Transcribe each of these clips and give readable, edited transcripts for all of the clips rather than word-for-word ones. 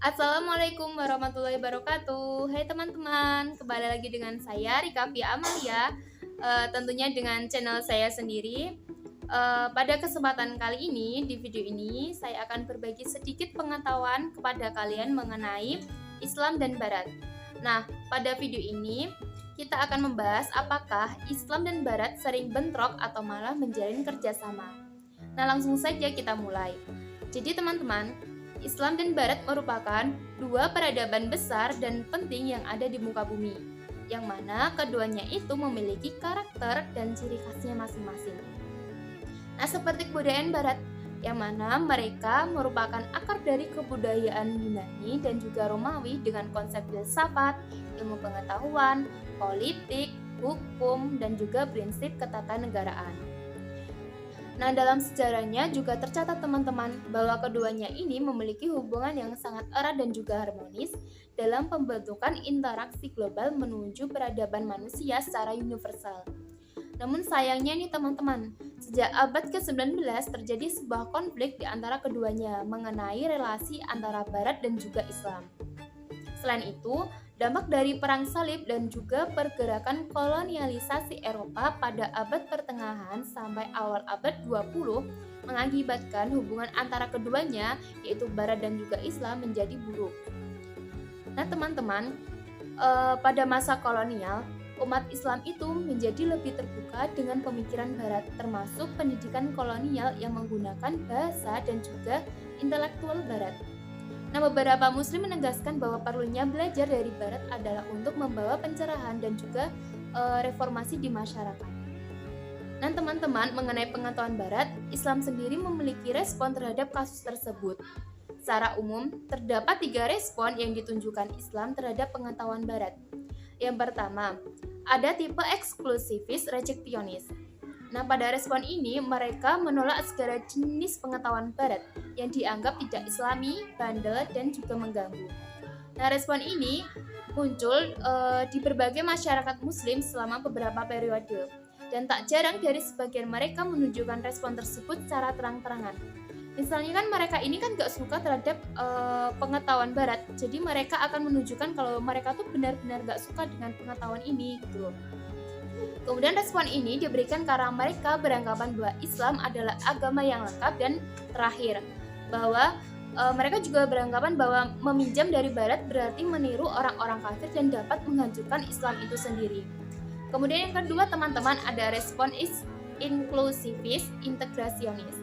Assalamualaikum warahmatullahi wabarakatuh. Hai teman-teman, kembali lagi dengan saya Rika Fia Amalia. Tentunya dengan channel saya sendiri. Pada kesempatan kali ini, di video ini saya akan berbagi sedikit pengetahuan kepada kalian mengenai Islam dan Barat. Nah, pada video ini kita akan membahas apakah Islam dan Barat sering bentrok atau malah menjalin kerjasama. Nah, langsung saja kita mulai. Jadi teman-teman, Islam dan Barat merupakan dua peradaban besar dan penting yang ada di muka bumi, yang mana keduanya itu memiliki karakter dan ciri khasnya masing-masing. Nah, seperti kebudayaan Barat, yang mana mereka merupakan akar dari kebudayaan Yunani dan juga Romawi dengan konsep filsafat, ilmu pengetahuan, politik, hukum, dan juga prinsip ketatanegaraan. Nah, dalam sejarahnya juga tercatat teman-teman bahwa keduanya ini memiliki hubungan yang sangat erat dan juga harmonis dalam pembentukan interaksi global menuju peradaban manusia secara universal. Namun sayangnya nih teman-teman, sejak abad ke-19 terjadi sebuah konflik di antara keduanya mengenai relasi antara Barat dan juga Islam. Selain itu, dampak dari Perang Salib dan juga pergerakan kolonialisasi Eropa pada abad pertengahan sampai awal abad 20 mengakibatkan hubungan antara keduanya, yaitu Barat dan juga Islam, menjadi buruk. Nah teman-teman, pada masa kolonial, umat Islam itu menjadi lebih terbuka dengan pemikiran Barat, termasuk pendidikan kolonial yang menggunakan bahasa dan juga intelektual Barat. Nah, beberapa muslim menegaskan bahwa perlunya belajar dari Barat adalah untuk membawa pencerahan dan juga reformasi di masyarakat. Nah, teman-teman, mengenai pengetahuan Barat, Islam sendiri memiliki respon terhadap kasus tersebut. Secara umum, terdapat 3 respon yang ditunjukkan Islam terhadap pengetahuan Barat. Yang pertama, ada tipe eksklusivis rejeksionis. Nah, pada respon ini, mereka menolak segala jenis pengetahuan Barat yang dianggap tidak islami, bandel, dan juga mengganggu. Nah, respon ini muncul di berbagai masyarakat muslim selama beberapa periode. Dan tak jarang dari sebagian mereka menunjukkan respon tersebut secara terang-terangan. Misalnya kan mereka ini kan gak suka terhadap pengetahuan Barat, jadi mereka akan menunjukkan kalau mereka tuh benar-benar gak suka dengan pengetahuan ini gitu loh. Kemudian respon ini diberikan karena mereka beranggapan bahwa Islam adalah agama yang lengkap, dan terakhir bahwa mereka juga beranggapan bahwa meminjam dari Barat berarti meniru orang-orang kafir dan dapat menghancurkan Islam itu sendiri. Kemudian yang kedua teman-teman, ada respon inklusivis integrasionis,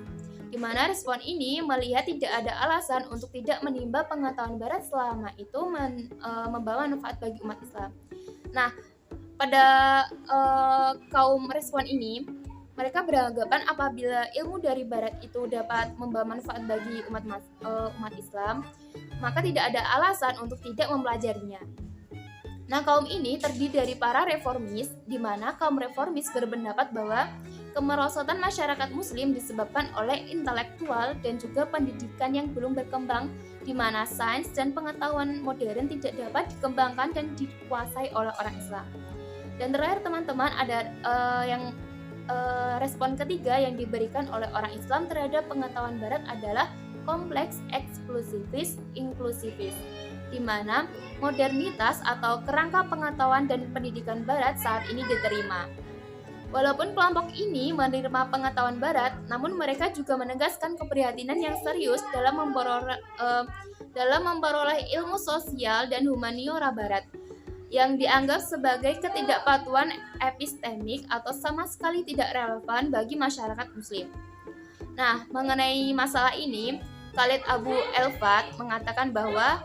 di mana respon ini melihat tidak ada alasan untuk tidak menimba pengetahuan Barat selama itu membawa manfaat bagi umat Islam. Nah, pada kaum respon ini, mereka beranggapan apabila ilmu dari Barat itu dapat membawa manfaat bagi umat Islam, maka tidak ada alasan untuk tidak mempelajarinya. Nah, kaum ini terdiri dari para reformis, di mana kaum reformis berpendapat bahwa kemerosotan masyarakat muslim disebabkan oleh intelektual dan juga pendidikan yang belum berkembang, di mana sains dan pengetahuan modern tidak dapat dikembangkan dan dikuasai oleh orang Islam. Dan terakhir teman-teman, ada respon ketiga yang diberikan oleh orang Islam terhadap pengetahuan Barat adalah kompleks eksklusivis inklusivis, di mana modernitas atau kerangka pengetahuan dan pendidikan Barat saat ini diterima. Walaupun kelompok ini menerima pengetahuan Barat, namun mereka juga menegaskan keprihatinan yang serius dalam memperoleh ilmu sosial dan humaniora Barat, yang dianggap sebagai ketidakpatuhan epistemik atau sama sekali tidak relevan bagi masyarakat muslim. Nah, mengenai masalah ini, Khalid Abu Elfat mengatakan bahwa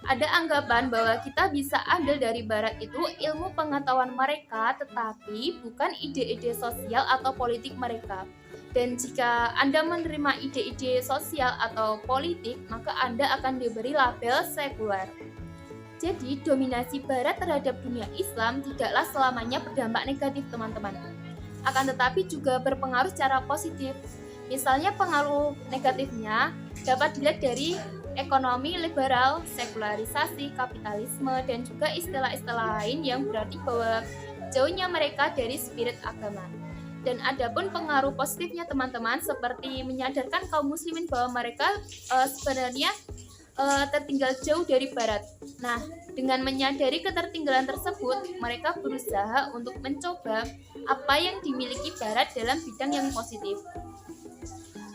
ada anggapan bahwa kita bisa ambil dari Barat itu ilmu pengetahuan mereka, tetapi bukan ide-ide sosial atau politik mereka. Dan jika Anda menerima ide-ide sosial atau politik, maka Anda akan diberi label sekuler. Jadi, dominasi Barat terhadap dunia Islam tidaklah selamanya berdampak negatif, teman-teman. Akan tetapi juga berpengaruh secara positif. Misalnya pengaruh negatifnya dapat dilihat dari ekonomi liberal, sekularisasi, kapitalisme, dan juga istilah-istilah lain yang berarti bahwa jauhnya mereka dari spirit agama. Dan adapun pengaruh positifnya teman-teman, seperti menyadarkan kaum muslimin bahwa mereka sebenarnya tertinggal jauh dari barat. Nah, dengan menyadari ketertinggalan tersebut, mereka berusaha untuk mencoba apa yang dimiliki barat dalam bidang yang positif.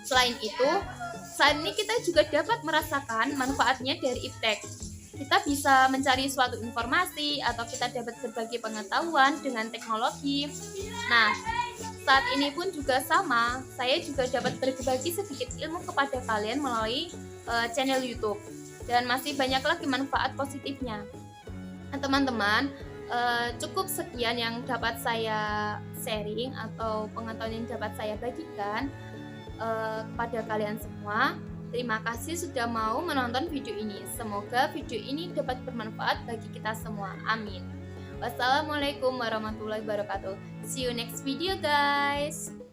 Selain itu, saat ini kita juga dapat merasakan manfaatnya dari iptek. Kita bisa mencari suatu informasi atau kita dapat berbagi pengetahuan dengan teknologi. Nah, saat ini pun juga sama, saya juga dapat berbagi sedikit ilmu kepada kalian melalui channel YouTube. Dan masih banyak lagi manfaat positifnya. Nah, teman-teman, cukup sekian yang dapat saya sharing atau pengetahuan yang dapat saya bagikan kepada kalian semua. Terima kasih sudah mau menonton video ini. Semoga video ini dapat bermanfaat bagi kita semua. Amin. Wassalamualaikum warahmatullahi wabarakatuh. See you next video, guys.